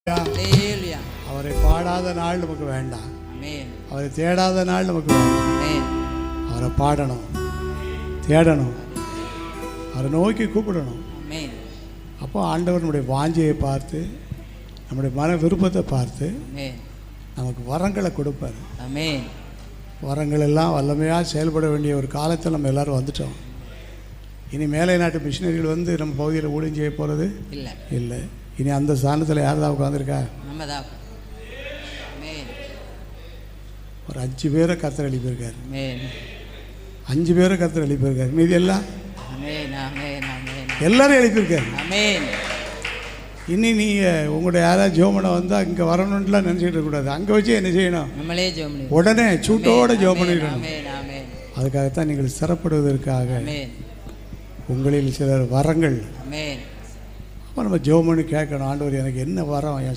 Hallelujah. அவரை பாடாத நாள் நமக்கு வேண்டாம். Amen. அவரை தேடாத நாள் நமக்கு வேண்டாம். Amen. அவரை பாடணும், தேடணும், அவரை நோக்கி கூப்பிடணும். Amen. அப்போ ஆண்டவர் நம்முடைய வாஞ்சையை பார்த்து, நம்முடைய மன விருப்பத்தை பார்த்து Amen. நமக்கு வரங்களை கொடுப்பார். Amen. வரங்கள் எல்லாம் வல்லமையாக செயல்பட வேண்டிய ஒரு காலத்தில் நம்ம எல்லோரும் வந்துட்டோம். இனி மேலை நாட்டு மிஷினரிகள் வந்து நம்ம பகுதியில் ஊழியம் செய்ய போகிறது இல்லை. இனி அந்த ஸ்தானத்தில் யார் தான் உட்காந்துருக்கா? நம்ம தான். ஒரு 5 பேரை கர்த்தர் எழுப்பியிருக்காரு. Amen. 5 பேரை கர்த்தர் எழுப்பியிருக்காரு. மீதி எல்லாம் Amen. Amen. Amen. எல்லாரும் எழுப்பியிருக்காரு. Amen. இனி நீங்கள் உங்களுடைய யாராவது ஜோமனை வந்தால் இங்கே வரணுன்ட்டுலாம் நினச்சிக்கிட்டு இருக்கக்கூடாது. அங்கே வச்சு என்ன செய்யணும்? நம்மளே ஜெபம் பண்ணி உடனே சூட்டோட ஜெபம் பண்ணிடணும். Amen. Amen. அதுக்காகத்தான் நீங்கள் சிறப்படுவதற்காக Amen. உங்களில் சிலர் வரங்கள் Amen. அப்போ நம்ம ஜெபம் பண்ணி கேட்கணும், ஆண்டவர் எனக்கு என்ன வரம்